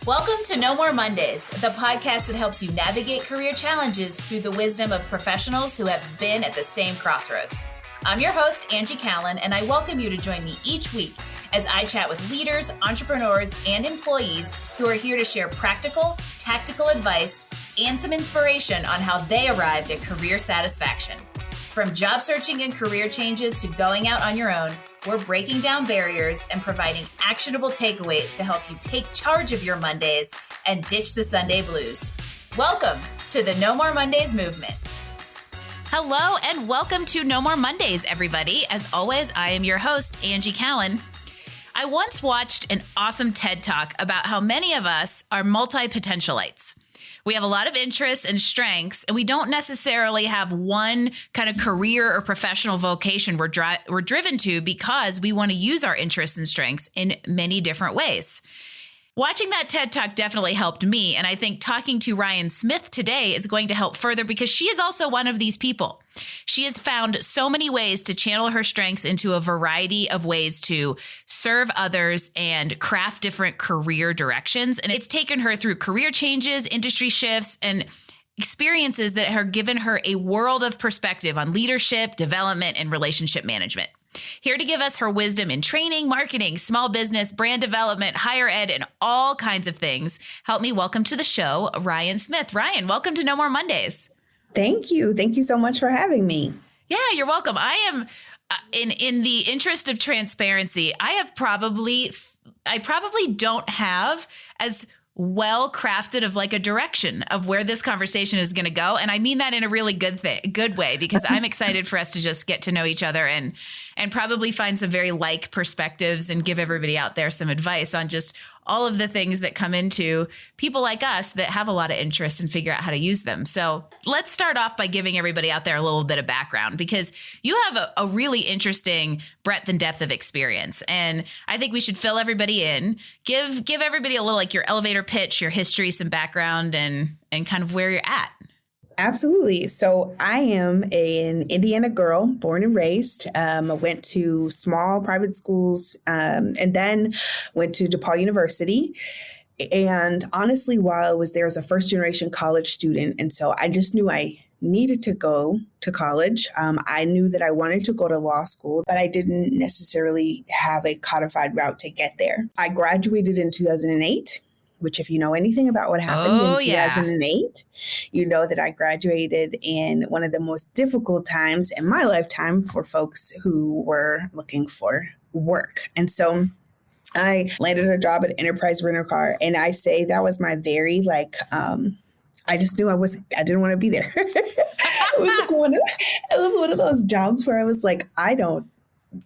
Welcome to No More Mondays, the podcast that helps you navigate career challenges through the wisdom of professionals who have been at the same crossroads. I'm your host, Angie Callan, and I welcome you to join me each week as I chat with leaders, entrepreneurs, and employees who are here to share practical, tactical advice and some inspiration on how they arrived at career satisfaction. From job searching and career changes to going out on your own, we're breaking down barriers and providing actionable takeaways to help you take charge of your Mondays and ditch the Sunday blues. Welcome to the No More Mondays movement. Hello and welcome to No More Mondays, everybody. As always, I am your host, Angie Callan. I once watched an awesome TED Talk about how many of us are multi-potentialites. We have a lot of interests and strengths, and we don't necessarily have one kind of career or professional vocation we're driven to because we want to use our interests and strengths in many different ways. Watching that TED Talk definitely helped me, and I think talking to Rhyan Smith today is going to help further because she is also one of these people. She has found so many ways to channel her strengths into a variety of ways to serve others and craft different career directions, and it's taken her through career changes, industry shifts, and experiences that have given her a world of perspective on leadership, development, and relationship management. Here to give us her wisdom in training, marketing, small business, brand development, higher ed, and all kinds of things. Help me welcome to the show, Rhyan Smith. Rhyan, welcome to No More Mondays. Thank you. Thank you so much for having me. Yeah, you're welcome. I am, in the interest of transparency, I probably don't have as well crafted of like a direction of where this conversation is going to go. And I mean that in a really good way, because I'm excited for us to just get to know each other and probably find some very like perspectives and give everybody out there some advice on just all of the things that come into people like us that have a lot of interest and figure out how to use them. So let's start off by giving everybody out there a little bit of background, because you have a really interesting breadth and depth of experience. And I think we should fill everybody in, give everybody a little like your elevator pitch, your history, some background, and kind of where you're at. Absolutely. So I am an Indiana girl, born and raised. I went to small private schools and then went to DePaul University. And honestly, while I was there as a first generation college student, and so I just knew I needed to go to college. I knew that I wanted to go to law school, but I didn't necessarily have a codified route to get there. I graduated in 2008. Which if you know anything about what happened in 2008, you know that I graduated in one of the most difficult times in my lifetime for folks who were looking for work. And so I landed a job at Enterprise Rent-A-Car, and I say that was my very I just knew I didn't want to be there. It was one of those jobs where I was like, I don't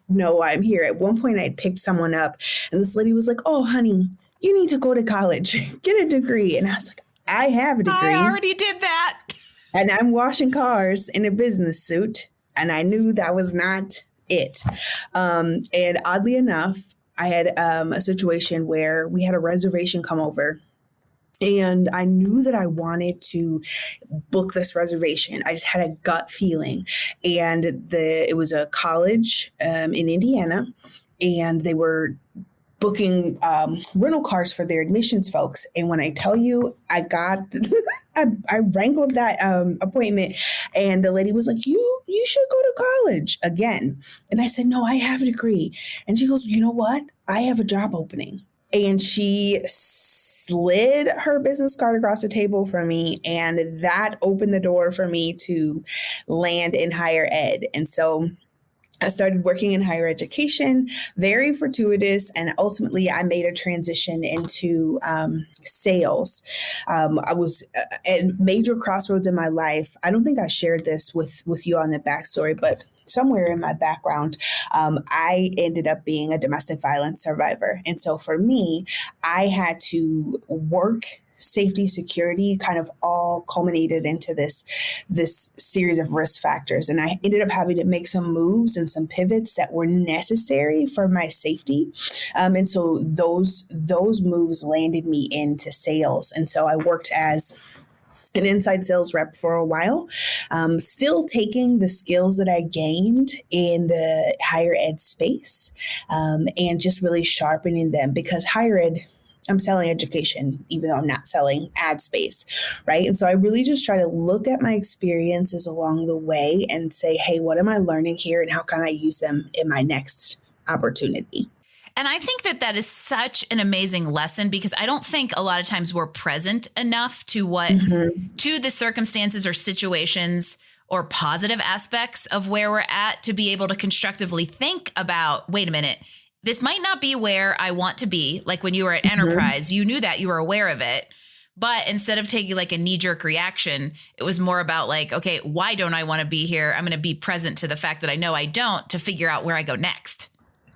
know why I'm here. At one point I picked someone up and this lady was like, "Oh, honey, you need to go to college, get a degree." And I was like, I have a degree. I already did that. And I'm washing cars in a business suit. And I knew that was not it. And oddly enough, I had a situation where we had a reservation come over. And I knew that I wanted to book this reservation. I just had a gut feeling. And it was a college in Indiana. And they were booking rental cars for their admissions folks. And when I tell you, I wrangled that appointment, and the lady was like, you should go to college again. And I said, no, I have a degree. And she goes, you know what? I have a job opening. And she slid her business card across the table for me. And that opened the door for me to land in higher ed. And so I started working in higher education, very fortuitous, and ultimately I made a transition into sales. I was at major crossroads in my life. I don't think I shared this with you on the backstory, but somewhere in my background, I ended up being a domestic violence survivor. And so for me, I had to work safety, security, kind of all culminated into this series of risk factors. And I ended up having to make some moves and some pivots that were necessary for my safety. And so those moves landed me into sales. And so I worked as an inside sales rep for a while, still taking the skills that I gained in the higher ed space, and just really sharpening them, because higher ed I'm selling education, even though I'm not selling ad space, right? And so I really just try to look at my experiences along the way and say, hey, what am I learning here and how can I use them in my next opportunity? And I think that that is such an amazing lesson, because I don't think a lot of times we're present enough to to the circumstances or situations or positive aspects of where we're at to be able to constructively think about, wait a minute, this might not be where I want to be. Like when you were at Enterprise, you knew that, you were aware of it. But instead of taking like a knee-jerk reaction, it was more about like, okay, why don't I want to be here? I'm going to be present to the fact that I know I don't, to figure out where I go next.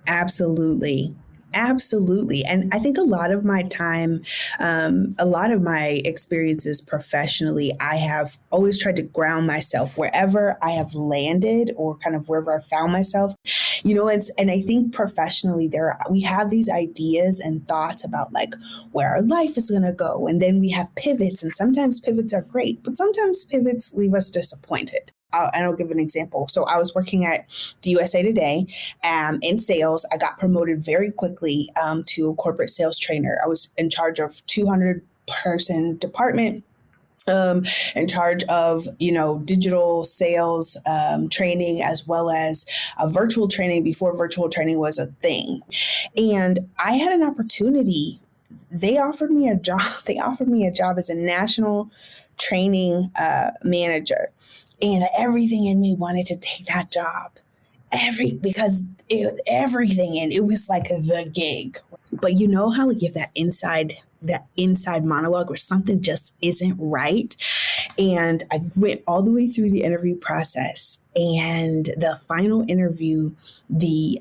Absolutely. Absolutely. And I think a lot of my time, a lot of my experiences professionally, I have always tried to ground myself wherever I have landed or kind of wherever I found myself, and I think professionally we have these ideas and thoughts about like where our life is going to go. And then we have pivots, and sometimes pivots are great, but sometimes pivots leave us disappointed. I'll give an example. So I was working at the USA Today in sales. I got promoted very quickly to a corporate sales trainer. I was in charge of 200-person department, in charge of, digital sales training, as well as virtual training before virtual training was a thing. And I had an opportunity. They offered me a job. They offered me a job as a national training manager. And everything in me wanted to take that job, because everything, and it was like the gig. But you know how like you have that inside monologue where something just isn't right. And I went all the way through the interview process, and the final interview, the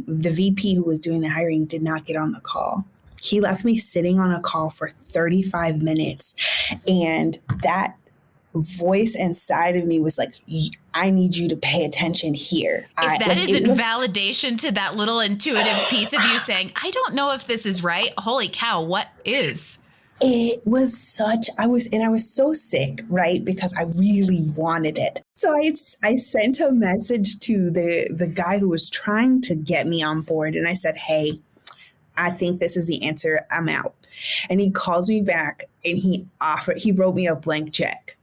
VP who was doing the hiring did not get on the call. He left me sitting on a call for 35 minutes, and that voice inside of me was like, I need you to pay attention here. If that isn't validation to that little intuitive piece of you saying, I don't know if this is right. Holy cow, what is? It was I was so sick, right? Because I really wanted it. So I sent a message to the guy who was trying to get me on board. And I said, hey, I think this is the answer. I'm out. And he calls me back, and he wrote me a blank check.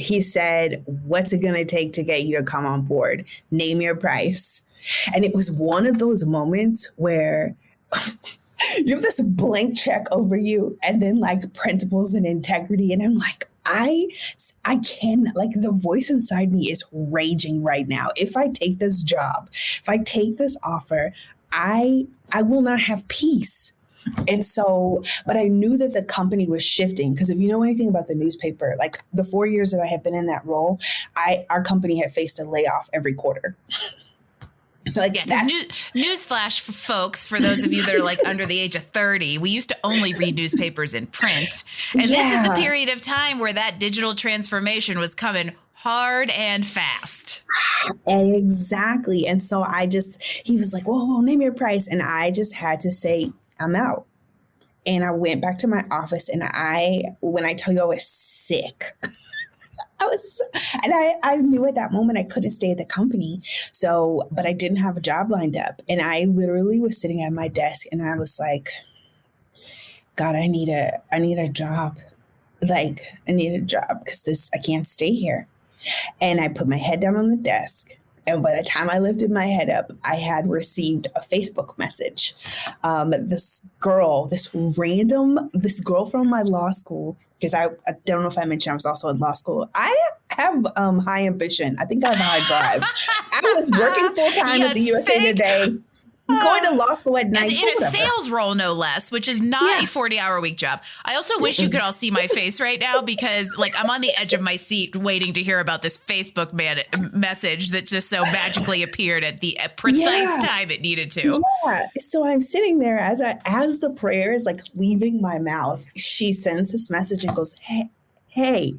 He said, what's it going to take to get you to come on board? Name your price. And it was one of those moments where you have this blank check over you, and then like principles and integrity. And I'm like, I can, like, the voice inside me is raging right now. If I take this job, if I take this offer, I will not have peace. And so, but I knew that the company was shifting, because if you know anything about the newspaper, like the 4 years that I had been in that role, our company had faced a layoff every quarter. Newsflash for folks, for those of you that are like under the age of 30, we used to only read newspapers in print. And this is the period of time where that digital transformation was coming hard and fast. Exactly. And so he was like, whoa, name your price. And I just had to say, I'm out. And I went back to my office, and when I tell you I was sick, I knew at that moment I couldn't stay at the company. So, but I didn't have a job lined up. And I literally was sitting at my desk, and I was like, God, I need a job. Like, I need a job, because I can't stay here. And I put my head down on the desk. And by the time I lifted my head up, I had received a Facebook message. This girl from my law school, because I don't know if I mentioned I was also in law school. I have high ambition. I think I have a high drive. I was working full time at the USA Today, going to law school at night. In a sales role, no less, which is not a 40-hour-a-week job. I also wish you could all see my face right now, because like I'm on the edge of my seat waiting to hear about this Facebook message that just so magically appeared at the precise time it needed to. Yeah. So I'm sitting there as the prayer is like leaving my mouth. She sends this message and goes, hey,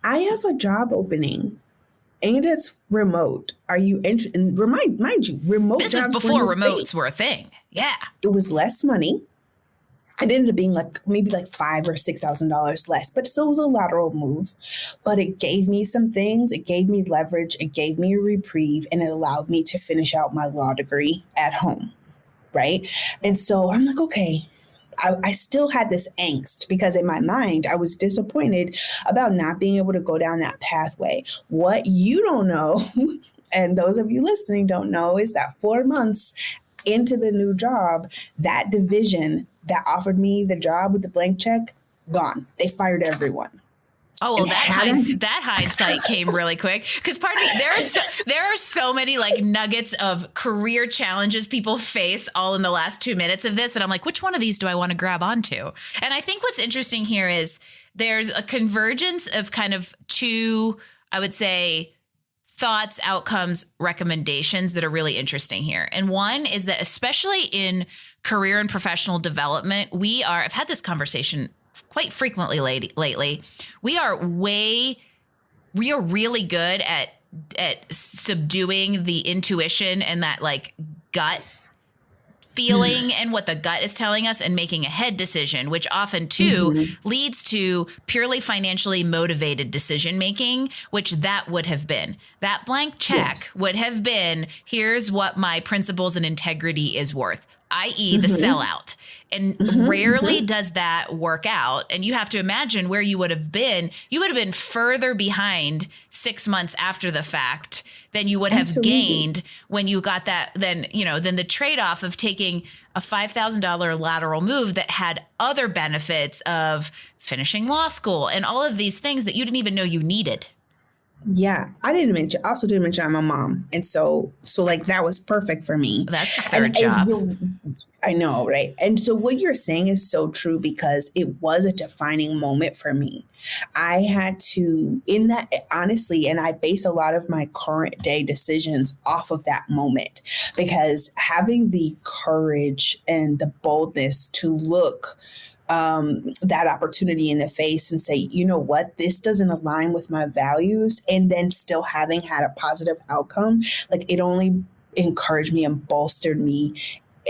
I have a job opening. And it's remote. Are you interested? And mind you, remote. This is before remotes were a thing. Yeah, it was less money. It ended up being maybe $5,000 or $6,000 less, but still was a lateral move. But it gave me some things. It gave me leverage. It gave me a reprieve, and it allowed me to finish out my law degree at home, right? And so I'm like, okay, I still had this angst because in my mind, I was disappointed about not being able to go down that pathway. What you don't know, and those of you listening don't know, is that 4 months into the new job, that division that offered me the job with the blank check, gone. They fired everyone. Oh, well, that hindsight came really quick. Because pardon me, there are so many like nuggets of career challenges people face all in the last 2 minutes of this. And I'm like, which one of these do I want to grab onto? And I think what's interesting here is there's a convergence of kind of two, I would say, thoughts, outcomes, recommendations that are really interesting here. And one is that especially in career and professional development, I've had this conversation quite frequently lately. We are really good at subduing the intuition and that like gut feeling and what the gut is telling us and making a head decision, which often too leads to purely financially motivated decision making, which that would have been. That blank check would have been, here's what my principles and integrity is worth, i.e. the sellout. And rarely does that work out. And you have to imagine where you would have been. You would have been further behind 6 months after the fact than you would have gained when you got that. Then the trade-off of taking a $5,000 lateral move that had other benefits of finishing law school and all of these things that you didn't even know you needed. Yeah, I didn't mention I'm a mom. And so like that was perfect for me. That's the third job. I know, right? And so what you're saying is so true because it was a defining moment for me. I had to, honestly, and I base a lot of my current day decisions off of that moment because having the courage and the boldness to look that opportunity in the face and say, you know what, this doesn't align with my values. And then still having had a positive outcome, like it only encouraged me and bolstered me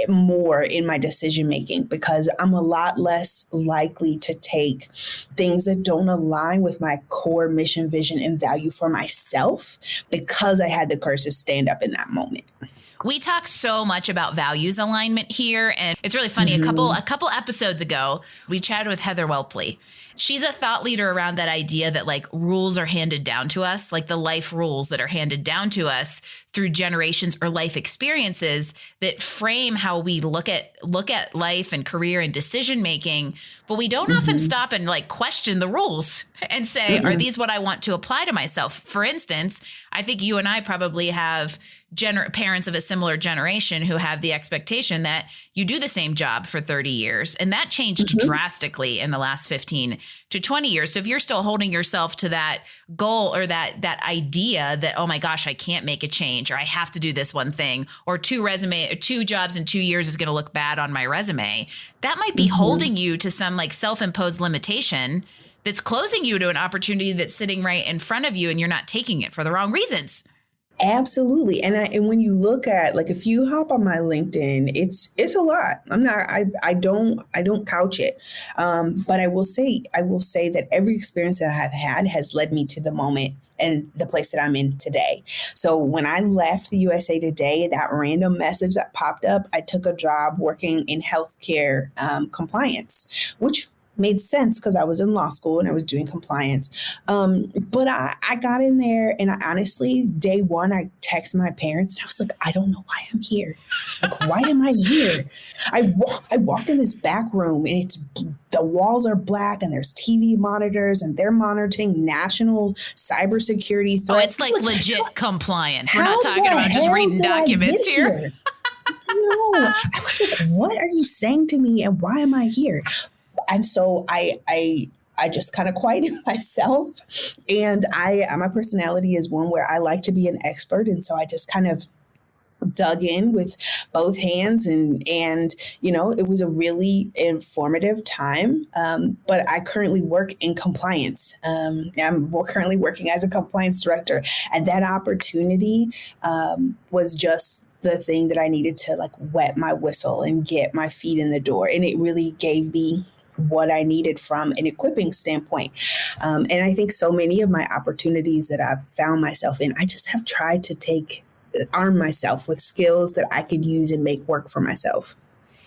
more in my decision making because I'm a lot less likely to take things that don't align with my core mission, vision, and value for myself because I had the courage to stand up in that moment. We talk so much about values alignment here. And it's really funny. A couple episodes ago, we chatted with Heather Welpley. She's a thought leader around that idea that like rules are handed down to us, like the life rules that are handed down to us through generations or life experiences that frame how we look at life and career and decision making. But we don't often stop and like question the rules and say, are these what I want to apply to myself? For instance, I think you and I probably have parents of a similar generation who have the expectation that you do the same job for 30 years. And that changed drastically in the last 15 to 20 years. So if you're still holding yourself to that goal or that idea that, oh my gosh, I can't make a change or I have to do this one thing or two jobs in 2 years is going to look bad on my resume, that might be holding you to some like self-imposed limitation that's closing you to an opportunity that's sitting right in front of you and you're not taking it for the wrong reasons. Absolutely. And when you look at, like, if you hop on my LinkedIn, it's a lot. I don't couch it. But I will say that every experience that I have had has led me to the moment and the place that I'm in today. So when I left the USA Today, that random message that popped up, I took a job working in healthcare compliance, which made sense because I was in law school and I was doing compliance. But I got in there and I honestly, day one, I texted my parents and I was like, I don't know why I'm here. Like, why am I here? I walked in this back room and the walls are black and there's TV monitors and they're monitoring national cybersecurity threats. Oh, it's like legit compliance. We're not talking about just reading documents here. No, I was like, what are you saying to me and why am I here? And so I just kind of quieted myself, and my personality is one where I like to be an expert. And so I just kind of dug in with both hands and it was a really informative time. But I currently work in compliance. I'm currently working as a compliance director, and that opportunity was just the thing that I needed to like wet my whistle and get my feet in the door. And it really gave me what I needed from an equipping standpoint. And I think so many of my opportunities that I've found myself in, I just have tried to arm myself with skills that I could use and make work for myself.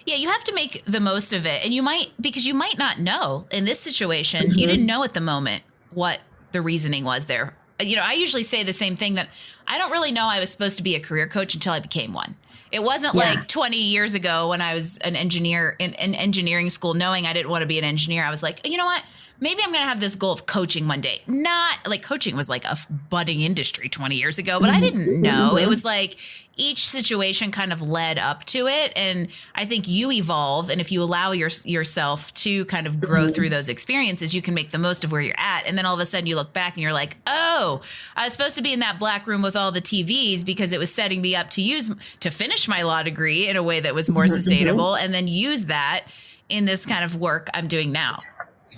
Yeah, you have to make the most of it. And because you might not know in this situation, you Mm-hmm. didn't know at the moment what the reasoning was there. I usually say the same thing, that I don't really know I was supposed to be a career coach until I became one. It wasn't Yeah. like 20 years ago when I was an engineer in engineering school, knowing I didn't want to be an engineer. I was like, you know what? Maybe I'm going to have this goal of coaching one day. Not like coaching was like a budding industry 20 years ago, but I didn't know. It Mm-hmm. was like each situation kind of led up to it. And I think you evolve. And if you allow yourself to kind of grow through those experiences, you can make the most of where you're at. And then all of a sudden you look back and you're like, oh, I was supposed to be in that black room with all the TVs because it was setting me up to finish my law degree in a way that was more sustainable, and then use that in this kind of work I'm doing now.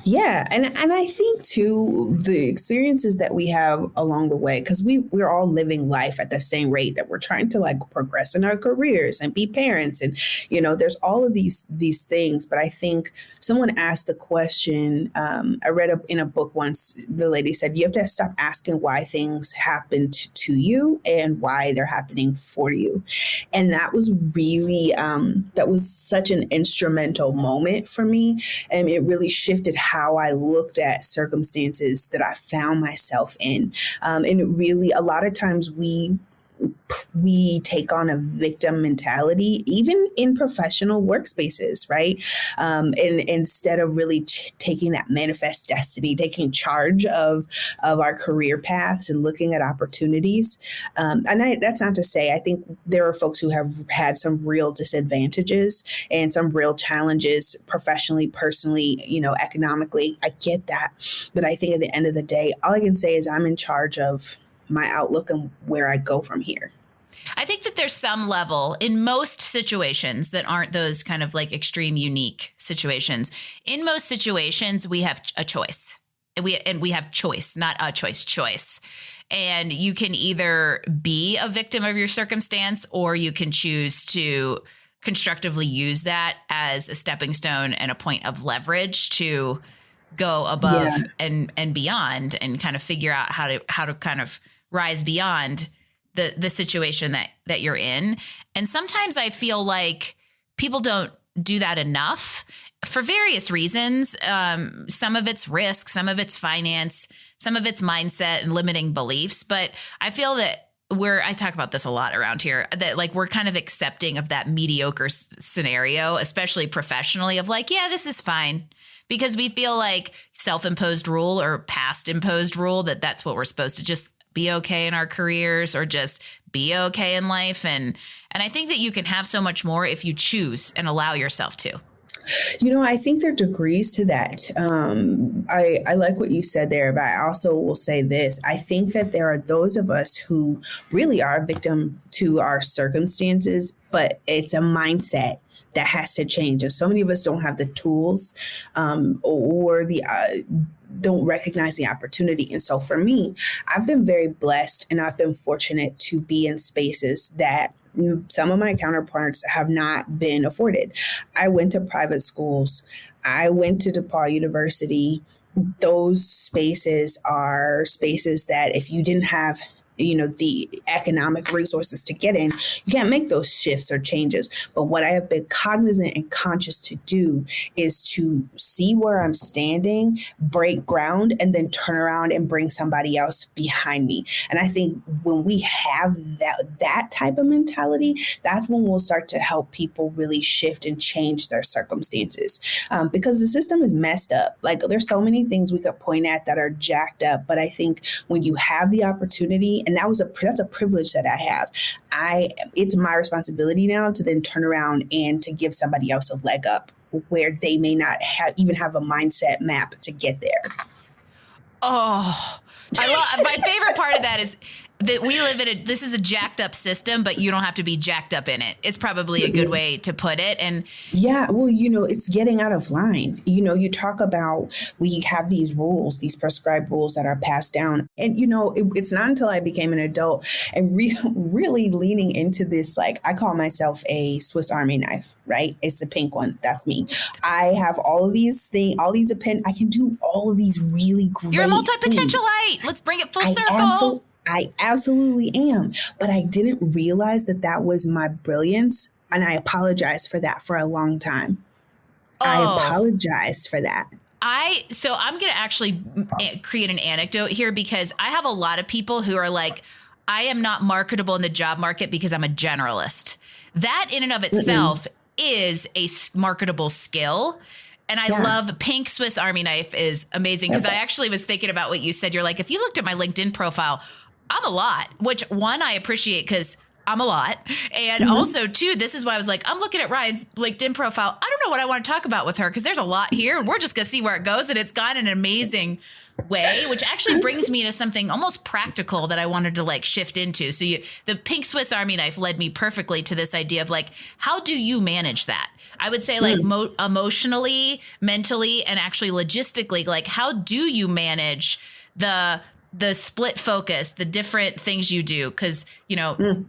Yeah, and I think too the experiences that we have along the way, because we're all living life at the same rate that we're trying to like progress in our careers and be parents, and there's all of these things. But I think someone asked the question. I read in a book once. The lady said you have to stop asking why things happen to you and why they're happening for you, and that was really that was such an instrumental moment for me, and it really shifted how I looked at circumstances that I found myself in. And it really, a lot of times we take on a victim mentality, even in professional workspaces, right? And instead of really taking that manifest destiny, taking charge of our career paths and looking at opportunities. That's not to say, I think there are folks who have had some real disadvantages and some real challenges professionally, personally, economically. I get that. But I think at the end of the day, all I can say is I'm in charge of my outlook and where I go from here. I think that there's some level in most situations that aren't those kind of like extreme unique situations. In most situations, we have a choice. And we have choice, not a choice. And you can either be a victim of your circumstance, or you can choose to constructively use that as a stepping stone and a point of leverage to go above and beyond, and kind of figure out how to kind of rise beyond the situation that you're in. And sometimes I feel like people don't do that enough for various reasons. Some of it's risk, some of it's finance, some of it's mindset and limiting beliefs. But I feel that I talk about this a lot around here, that like we're kind of accepting of that mediocre scenario, especially professionally, of like, yeah, this is fine. Because we feel like self-imposed rule or past imposed rule that's what we're supposed to just be okay in our careers, or just be okay in life. And I think that you can have so much more if you choose and allow yourself to. I think there are degrees to that. I like what you said there, but I also will say this. I think that there are those of us who really are a victim to our circumstances, but it's a mindset that has to change. And so many of us don't have the tools or the don't recognize the opportunity. And so for me, I've been very blessed, and I've been fortunate to be in spaces that some of my counterparts have not been afforded. I went to private schools. I went to DePaul University. Those spaces are spaces that if you didn't have the economic resources to get in, you can't make those shifts or changes. But what I have been cognizant and conscious to do is to see where I'm standing, break ground, and then turn around and bring somebody else behind me. And I think when we have that type of mentality, that's when we'll start to help people really shift and change their circumstances. Because the system is messed up. Like there's so many things we could point at that are jacked up. But I think when you have the opportunity, and that's a privilege that I have. It's my responsibility now to then turn around and to give somebody else a leg up where they may not even have a mindset map to get there. Oh, my favorite part of that is that we live in this is a jacked up system, but you don't have to be jacked up in it. It's probably a good way to put it. And yeah, well, it's getting out of line. You talk about, we have these rules, these prescribed rules that are passed down. And, it's not until I became an adult and really leaning into this, like I call myself a Swiss Army knife, right? It's the pink one. That's me. I have all of these things, I can do all of these really great You're a multi-potentialite. things. Let's bring it full circle. I absolutely am. But I didn't realize that was my brilliance And I apologized for that for a long time. I Oh, apologized for that. so I'm going to actually create an anecdote here because I have a lot of people who are like, I am not marketable in the job market because I'm a generalist. That in and of itself is a marketable skill. And I Yeah. love pink Swiss Army knife is amazing because I actually was thinking about what you said. You're like, if you looked at my LinkedIn profile, I'm a lot, which one, I appreciate because I'm a lot. And also, two, this is why I was like, I'm looking at Ryan's LinkedIn profile. I don't know what I want to talk about with her because there's a lot here. We're just going to see where it goes. And it's gone in an amazing way, which actually brings me to something almost practical that I wanted to like shift into. So the pink Swiss Army knife led me perfectly to this idea of like, how do you manage that? I would say like emotionally, mentally, and actually logistically, like how do you manage the split focus, the different things you do? Cause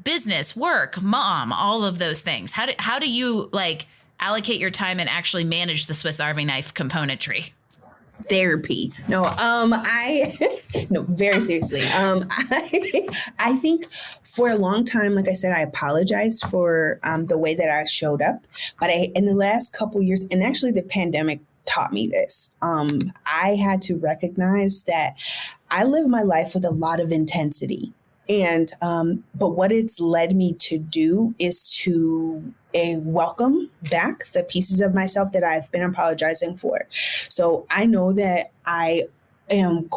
business, work, mom, all of those things. How do you like allocate your time and actually manage the Swiss Army knife componentry? Therapy. No, I no, very seriously. I think for a long time, like I said, I apologized for the way that I showed up, but in the last couple years, and actually the pandemic taught me this. I had to recognize that I live my life with a lot of intensity. And but what it's led me to do is to welcome back the pieces of myself that I've been apologizing for. So I know that I am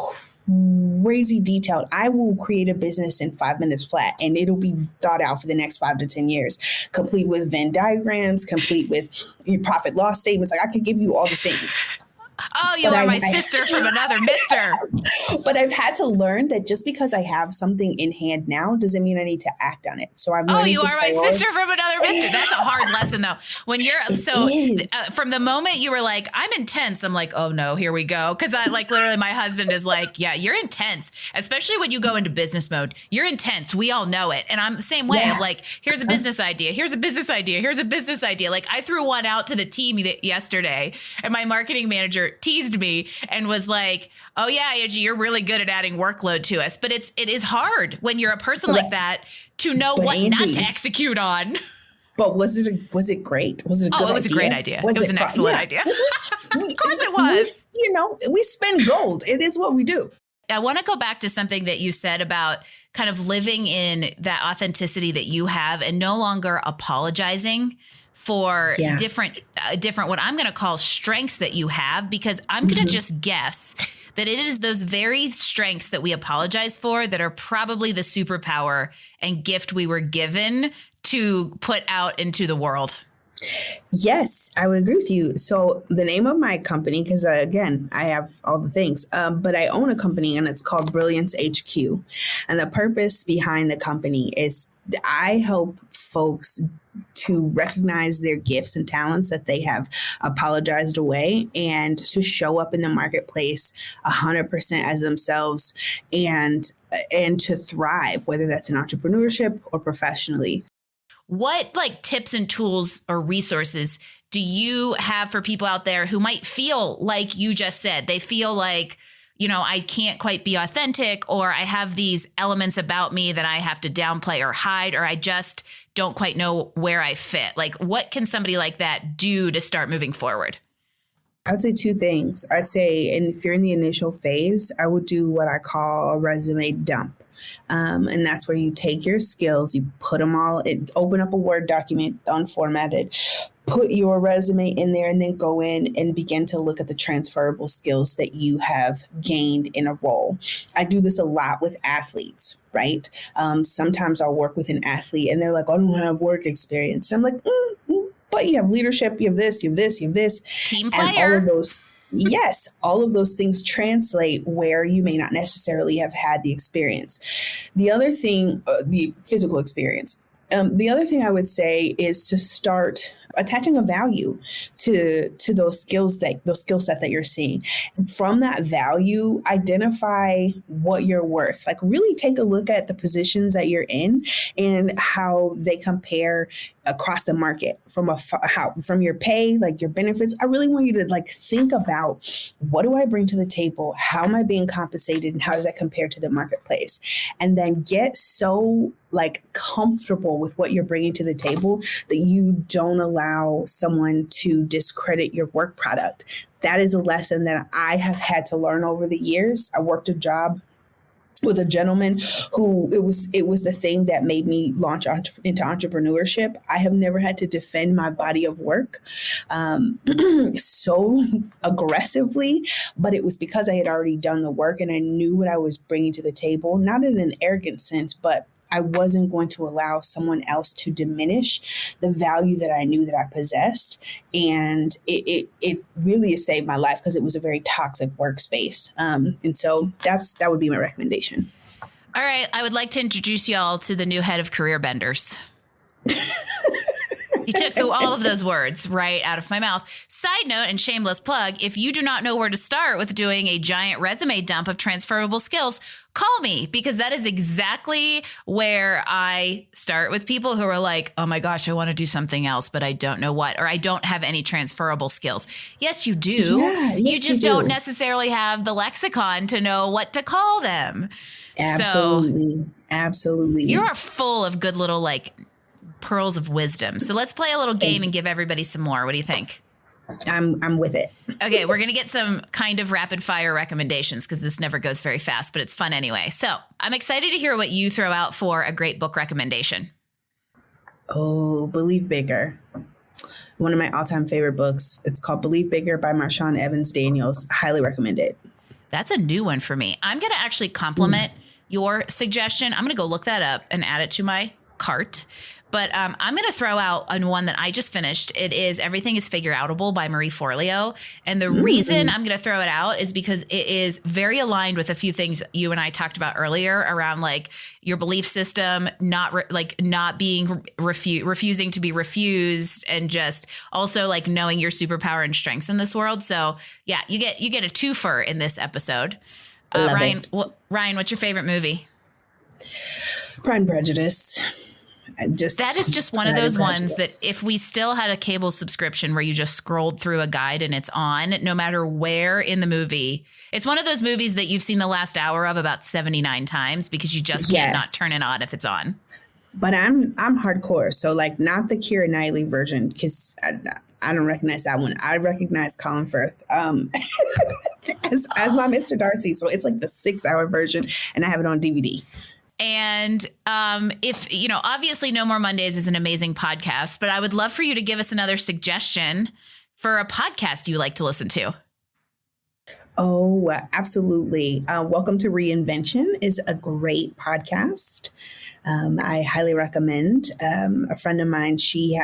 crazy detailed. I will create a business in 5 minutes flat, and it'll be thought out for the next 5 to 10 years, complete with Venn diagrams, complete with your profit loss statements. Like I could give you all the things. Oh, you are my sister from another mister. But I've had to learn that just because I have something in hand now doesn't mean I need to act on it. So I'm learning you are my sister from another mister. That's a hard lesson, though. When you're from the moment you were like, I'm intense, I'm like, oh no, here we go. Because I like literally, my husband is like, yeah, you're intense, especially when you go into business mode. You're intense. We all know it, and I'm the same way. I'm like, here's a business idea. Here's a business idea. Here's a business idea. Like I threw one out to the team yesterday, and my marketing manager teased me and was like, oh yeah, Angie, you're really good at adding workload to us. But it is hard when you're a person like that to know what Angie, not to execute on. But was it great? Was it a good idea? It was a great idea. It was an excellent idea. Of course it was. We spend gold. It is what we do. I want to go back to something that you said about kind of living in that authenticity that you have and no longer apologizing for different what I'm going to call strengths that you have, because I'm going to just guess that it is those very strengths that we apologize for that are probably the superpower and gift we were given to put out into the world. Yes, I would agree with you. So the name of my company, because again, I have all the things, but I own a company and it's called Brilliance HQ. And the purpose behind the company is I help folks to recognize their gifts and talents that they have apologized away and to show up in the marketplace 100% as themselves and to thrive, whether that's in entrepreneurship or professionally. What like tips and tools or resources do you have for people out there who might feel like you just said, they feel like, I can't quite be authentic, or I have these elements about me that I have to downplay or hide, or I just don't quite know where I fit? Like, what can somebody like that do to start moving forward? I would say two things. I'd say, and if you're in the initial phase, I would do what I call a resume dump. And that's where you take your skills, you put them all in, open up a Word document, unformatted, put your resume in there, and then go in and begin to look at the transferable skills that you have gained in a role. I do this a lot with athletes, right? Sometimes I'll work with an athlete and they're like, I don't have work experience. And I'm like, but you have leadership, you have this, you have this, you have this. Team player. And all of those. Yes, all of those things translate where you may not necessarily have had the experience. The other thing, the physical experience. The other thing I would say is to start attaching a value to those skill set that you're seeing. And from that value, identify what you're worth. Like really take a look at the positions that you're in and how they compare across the market from your pay, like your benefits. I really want you to like think about, what do I bring to the table? How am I being compensated? And how does that compare to the marketplace? And then get so like comfortable with what you're bringing to the table that you don't allow someone to discredit your work product. That is a lesson that I have had to learn over the years. I worked a job with a gentleman who it was the thing that made me launch into entrepreneurship. I have never had to defend my body of work so aggressively, but it was because I had already done the work and I knew what I was bringing to the table, not in an arrogant sense, but I wasn't going to allow someone else to diminish the value that I knew that I possessed. And it really has saved my life because it was a very toxic workspace. And so that would be my recommendation. All right. I would like to introduce y'all to the new head of Career Benders. You took all of those words right out of my mouth. Side note and shameless plug, if you do not know where to start with doing a giant resume dump of transferable skills, call me, because that is exactly where I start with people who are like, oh my gosh, I want to do something else, but I don't know what, or I don't have any transferable skills. Yes, you do. Yeah, yes, you just don't necessarily have the lexicon to know what to call them. Absolutely. So, absolutely. You are full of good little like pearls of wisdom. So let's play a little game and give everybody some more. What do you think? I'm with it. Okay, we're going to get some kind of rapid fire recommendations because this never goes very fast, but it's fun anyway. So I'm excited to hear what you throw out for a great book recommendation. Oh, Believe Bigger. One of my all-time favorite books. It's called Believe Bigger by Marshawn Evans Daniels. Highly recommend it. That's a new one for me. I'm going to actually compliment your suggestion. I'm going to go look that up and add it to my cart. But I'm going to throw out on one that I just finished. It is Everything is Figure Outable by Marie Forleo. And the reason I'm going to throw it out is because it is very aligned with a few things you and I talked about earlier around like your belief system, not being refusing to be refused, and just also like knowing your superpower and strengths in this world. So yeah, you get a twofer in this episode. Ryan, what's your favorite movie? Pride and Prejudice. That is just one of those ones that if we still had a cable subscription where you just scrolled through a guide and it's on, no matter where in the movie, it's one of those movies that you've seen the last hour of about 79 times because you just can't not turn it on if it's on. But I'm hardcore. So like not the Keira Knightley version, because I don't recognize that one. I recognize Colin Firth as my Mr. Darcy. So it's like the 6-hour version and I have it on DVD. And if, obviously No More Mondays is an amazing podcast, but I would love for you to give us another suggestion for a podcast you like to listen to. Oh, absolutely. Welcome to Reinvention is a great podcast. I highly recommend. A friend of mine, she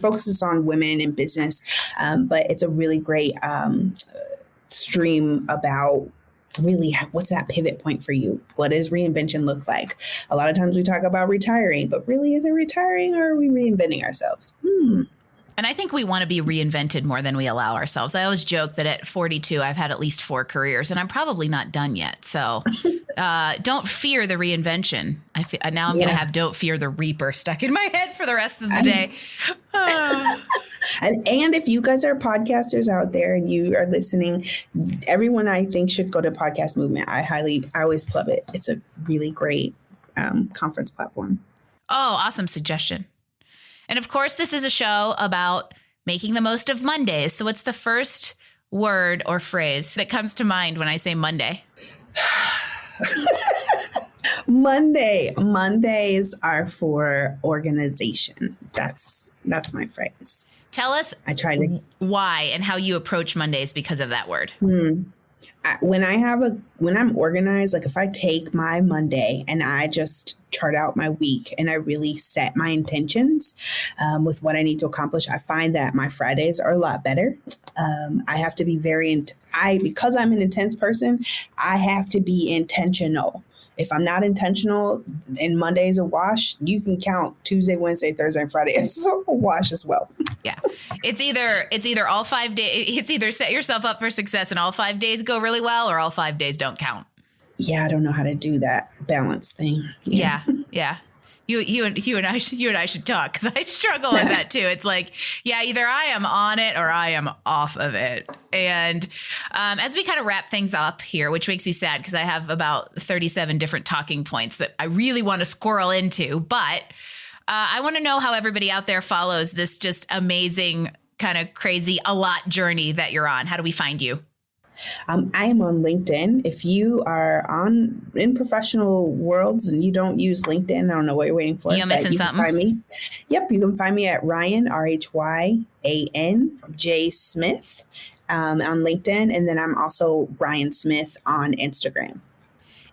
focuses on women in business, but it's a really great stream about really what's that pivot point for you? What does reinvention look like? A lot of times we talk about retiring, but really is it retiring or are we reinventing ourselves? And I think we want to be reinvented more than we allow ourselves. I always joke that at 42, I've had at least 4 careers and I'm probably not done yet. So don't fear the reinvention. Now I'm going to have Don't Fear the Reaper stuck in my head for the rest of the day. And if you guys are podcasters out there and you are listening, everyone I think should go to Podcast Movement. I always plug it. It's a really great conference platform. Oh, awesome suggestion. And of course, this is a show about making the most of Mondays. So what's the first word or phrase that comes to mind when I say Monday? Monday. Mondays are for organization. That's my phrase. Tell us why and how you approach Mondays because of that word. When I'm organized, like if I take my Monday and I just chart out my week and I really set my intentions with what I need to accomplish, I find that my Fridays are a lot better. I have to be because I'm an intense person, I have to be intentional If I'm not intentional and Monday is a wash, you can count Tuesday, Wednesday, Thursday, and Friday as a wash as well. Yeah. It's either all 5 days. It's either set yourself up for success and all 5 days go really well, or all 5 days don't count. Yeah. I don't know how to do that balance thing. Yeah. You and I should talk, because I struggle with that too. It's like, yeah, either I am on it or I am off of it. And as we kind of wrap things up here, which makes me sad because I have about 37 different talking points that I really want to squirrel into, but I want to know how everybody out there follows this just amazing, kind of crazy, a lot journey that you're on. How do we find you? I am on LinkedIn. If you are in professional worlds and you don't use LinkedIn, I don't know what you're waiting for. You're missing something. Find me. Yep, you can find me at Rhyan, RHYAN, Smith on LinkedIn. And then I'm also Rhyan Smith on Instagram.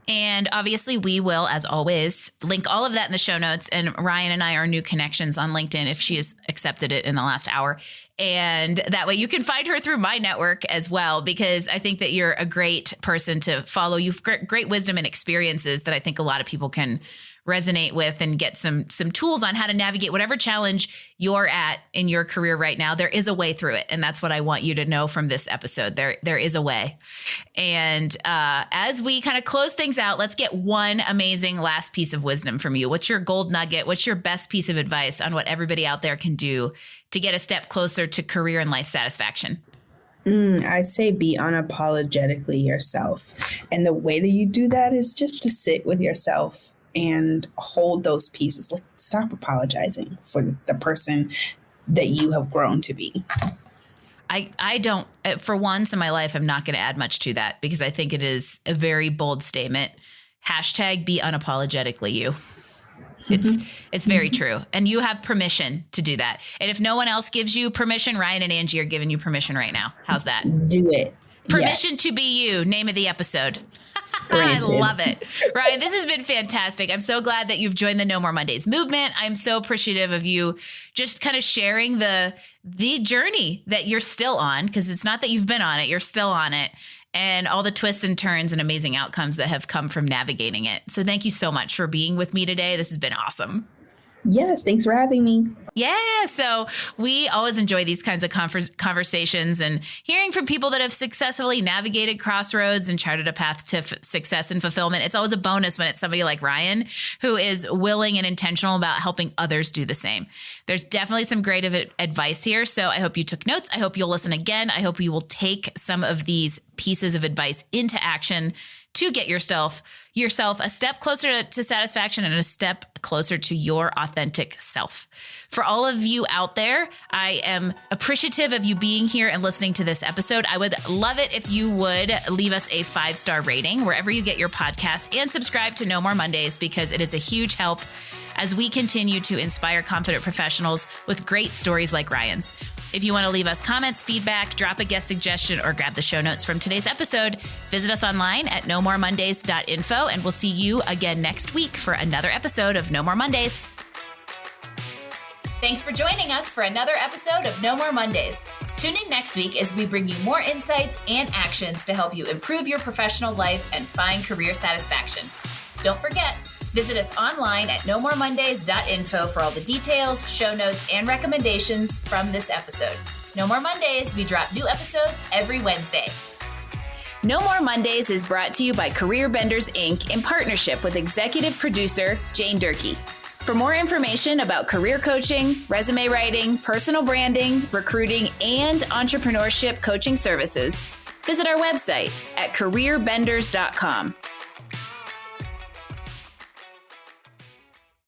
And obviously we will, as always, link all of that in the show notes. And Rhyan and I are new connections on LinkedIn if she has accepted it in the last hour. And that way you can find her through my network as well, because I think that you're a great person to follow. You've great wisdom and experiences that I think a lot of people can resonate with and get some tools on how to navigate whatever challenge you're at in your career right now. There is a way through it. And that's what I want you to know from this episode. There is a way. And as we kind of close things out, let's get one amazing last piece of wisdom from you. What's your gold nugget? What's your best piece of advice on what everybody out there can do to get a step closer to career and life satisfaction? I'd say be unapologetically yourself. And the way that you do that is just to sit with yourself and hold those pieces. Like, stop apologizing for the person that you have grown to be. I don't, for once in my life, I'm not going to add much to that, because I think it is a very bold statement. Hashtag be unapologetically you. It's very true. And you have permission to do that. And if no one else gives you permission, Rhyan and Angie are giving you permission right now. How's that? Do it. Permission to be you. Name of the episode. Granted. I love it. Rhyan, this has been fantastic. I'm so glad that you've joined the No More Mondays movement. I'm so appreciative of you just kind of sharing the journey that you're still on, because it's not that you've been on it, you're still on it, and all the twists and turns and amazing outcomes that have come from navigating it. So thank you so much for being with me today. This has been awesome. Yes, thanks for having me. Yeah, so we always enjoy these kinds of conversations and hearing from people that have successfully navigated crossroads and charted a path to success and fulfillment. It's always a bonus when it's somebody like Rhyan, who is willing and intentional about helping others do the same. There's definitely some great advice here, so I hope you took notes. I hope you'll listen again. I hope you will take some of these pieces of advice into action to get yourself a step closer to satisfaction and a step closer to your authentic self. For all of you out there, I am appreciative of you being here and listening to this episode. I would love it if you would leave us a 5-star rating wherever you get your podcast, and subscribe to No More Mondays, because it is a huge help as we continue to inspire confident professionals with great stories like Ryan's. If you want to leave us comments, feedback, drop a guest suggestion, or grab the show notes from today's episode, visit us online at nomoremondays.info, and we'll see you again next week for another episode of No More Mondays. Thanks for joining us for another episode of No More Mondays. Tune in next week as we bring you more insights and actions to help you improve your professional life and find career satisfaction. Don't forget, visit us online at nomoremondays.info for all the details, show notes, and recommendations from this episode. No More Mondays, we drop new episodes every Wednesday. No More Mondays is brought to you by Career Benders, Inc. in partnership with executive producer Jane Durkee. For more information about career coaching, resume writing, personal branding, recruiting, and entrepreneurship coaching services, visit our website at careerbenders.com.